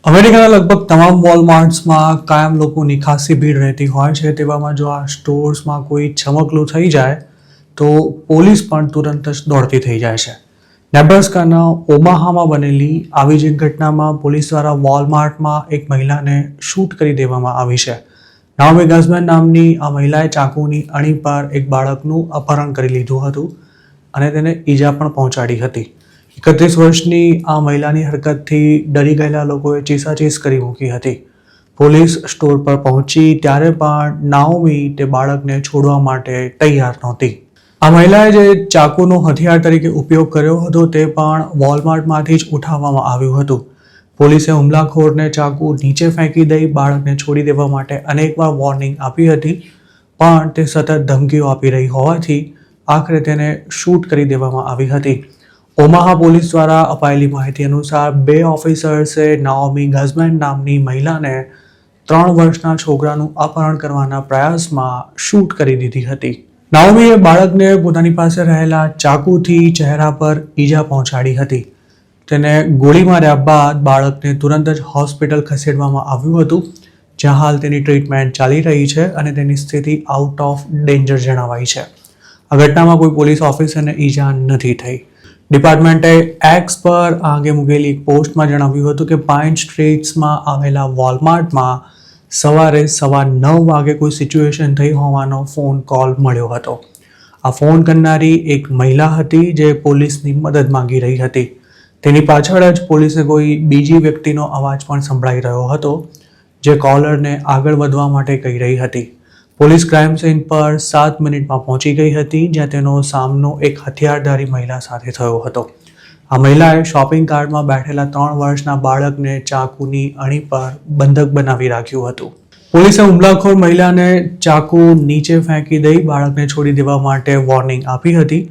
અમેરિકાના લગભગ તમામ વોલમાર્ટ્સમાં કાયમ લોકોની ખાસી ભીડ રહેતી હોય છે. તેવામાં જો આ સ્ટોર્સમાં કોઈ ચમકલું થઈ જાય તો પોલીસ પણ તુરંત જ દોડતી થઈ જાય છે. નેબ્રાસ્કાના ઓમાહામાં બનેલી આવી જ એક ઘટનામાં પોલીસ દ્વારા વોલમાર્ટમાં એક મહિલાને શૂટ કરી દેવામાં આવી છે. નાઓમી ગઝમેન નામની આ મહિલાએ ચાકુની અણી પર એક બાળકનું અપહરણ કરી લીધું હતું અને તેને ઈજા પણ પહોંચાડી હતી. 31 વર્ષની આ મહિલાની હરકતથી ડરી ગયેલા લોકોએ ચીસાચીસ કરી મૂકી હતી. પોલીસ સ્ટોર પર પહોંચી ત્યારે પણ નાઓમી તે બાળકને છોડવા માટે તૈયાર નહોતી. આ મહિલાએ જે ચાકુનો હથિયાર તરીકે ઉપયોગ કર્યો હતો તે પણ વોલમાર્ટમાંથી જ ઉઠાવવામાં આવ્યું હતું. પોલીસે હુમલાખોરને ચાકુ નીચે ફેંકી દઈ બાળકને છોડી દેવા માટે અનેકવાર વોર્નિંગ આપી હતી, પણ તે સતત ધમકીઓ આપી રહી હોવાથી આખરે તેને શૂટ કરી દેવામાં આવી હતી. ઓમાહા પોલીસ દ્વારા અપાયેલી માહિતી અનુસાર 2 ઓફિસર્સે નાઓમી ગઝમેન નામની મહિલાને 3 વર્ષના છોકરાનું અપહરણ કરવાના પ્રયાસમાં શૂટ કરી દીધી હતી. નાઓમીએ બાળકને પોતાની પાસે રહેલા ચાકુથી ચહેરા પર ઈજા પહોંચાડી હતી. તેને ગોળી માર્યા બાદ બાળકને તુરંત જ હોસ્પિટલ ખસેડવામાં આવ્યું હતું, જ્યાં હાલ તેની ટ્રીટમેન્ટ ચાલી રહી છે અને તેની સ્થિતિ આઉટ ઓફ ડેન્જર જણાવાઈ છે. આ ઘટનામાં કોઈ પોલીસ ઓફિસરને ઈજા નથી થઈ. ડિપાર્ટમેન્ટે એક્સ પર આ અંગે મૂકેલી એક પોસ્ટમાં જણાવ્યું હતું કે પાઇન સ્ટ્રીટ્સમાં આવેલા વોલમાર્ટમાં સવારે 9:15 વાગે કોઈ સિચ્યુએશન થઈ હોવાનો ફોન કોલ મળ્યો હતો. આ ફોન કરનારી એક મહિલા હતી જે પોલીસની મદદ માંગી રહી હતી. તેની પાછળ જ પોલીસને કોઈ બીજી વ્યક્તિનો અવાજ પણ સંભળાઈ રહ્યો હતો, જે કોલરને આગળ વધવા માટે કહી રહી હતી. પોલીસ ક્રાઇમ સીન પર 7 મિનિટમાં પહોંચી ગઈ હતી, જ્યાં તેનો સામનો એક હથિયારધારી મહિલા સાથે થયો હતો. આ મહિલાએ શોપિંગ કાર્ટમાં બેઠેલા 3 વર્ષના બાળકને ચાકુની અણી પર બંધક બનાવી રાખ્યું હતું. પોલીસે હુમલાખોર મહિલાને ચાકુ નીચે ફેંકી દઈ બાળકને છોડી દેવા માટે વોર્નિંગ આપી હતી,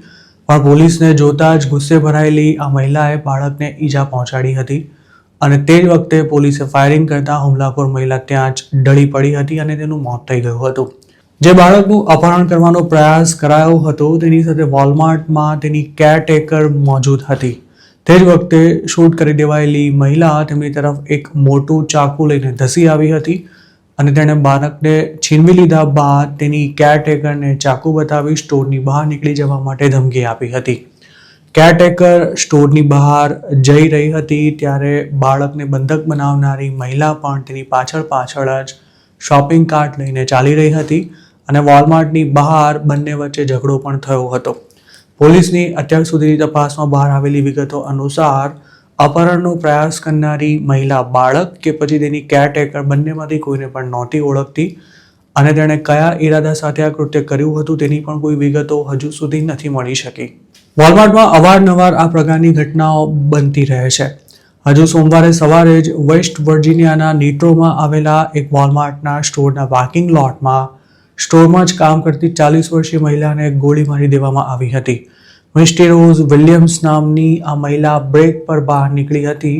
પણ પોલીસને જોતા જ ગુસ્સે ભરાયેલી આ મહિલાએ બાળકને ઈજા પહોંચાડી હતી અને તે જ વખતે પોલીસે ફાયરિંગ કરતા હુમલાખોર મહિલા ત્યાં જ ઢળી પડી હતી અને તેનું મોત થઈ ગયું હતું. જે બાળકનું અપહરણ કરવાનો પ્રયાસ કરાયો હતો તેની સાથે વોલમાર્ટમાં તેની કેરટેકર મોજૂદ હતી. તે જ વખતે શૂટ કરી દેવાયેલી મહિલા તેમની તરફ એક મોટું ચાકુ લઈને ધસી આવી હતી અને તેણે બાળકને છીનવી લીધા બાદ તેની કેરટેકરને ચાકુ બતાવી સ્ટોરની બહાર નીકળી જવા માટે ધમકી આપી હતી. કેરટેકર સ્ટોરની બહાર જઈ રહી હતી ત્યારે બાળકને બંધક બનાવનારી મહિલા પણ તેની પાછળ જ શોપિંગ કાર્ટ લઈને ચાલી રહી હતી અને વોલમાર્ટની બહાર બંને વચ્ચે ઝઘડો પણ થયો હતો. પોલીસની અત્યાર સુધીની તપાસમાં બહાર આવેલી વિગતો અનુસાર અપહરણનો પ્રયાસ કરનારી મહિલા બાળક કે પછી તેની કેરટેકર બંનેમાંથી કોઈને પણ નહોતી ઓળખતી અને તેણે કયા ઈરાદા સાથે આ કૃત્ય કર્યું હતું તેની પણ કોઈ વિગતો હજુ સુધી નથી મળી શકી. વોલમાર્ટમાં અવારનવાર આ પ્રકારની ઘટનાઓ બનતી રહે છે. હજુ સોમવારે સવારે જ વેસ્ટ વર્જિનિયાના નીટ્રોમાં આવેલા એક વોલમાર્ટના સ્ટોરના પાર્કિંગ લોટમાં સ્ટોરમાં જ કામ કરતી 40 વર્ષીય મહિલાને ગોળી મારી દેવામાં આવી હતી. મિસ્ટી રોઝ વિલિયમ્સ નામની આ મહિલા બ્રેક પર બહાર નીકળી હતી.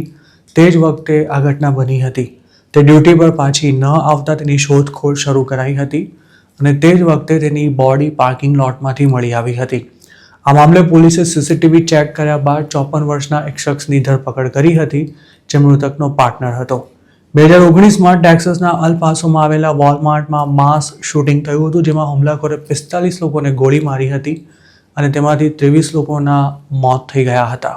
તે જ વખતે આ ઘટના બની હતી. તે ડ્યુટી પર પાછી ન આવતા તેની શોધખોળ શરૂ કરાઈ હતી અને તે જ વખતે તેની બોડી પાર્કિંગ લોટમાંથી મળી આવી હતી. આ મામલે પોલીસે સીસીટીવી ચેક કર્યા બાદ 54 વર્ષના એક શખ્સની ધરપકડ કરી હતી, જે મૃતકનો પાર્ટનર હતો. 2019માં ટેક્સાસના અલ પાસોમાં આવેલા વોલમાર્ટમાં માસ શૂટિંગ થયું હતું, જેમાં હુમલાખોરે 45 લોકોને ગોળી મારી હતી અને તેમાંથી 23 લોકોના મોત થઈ ગયા હતા.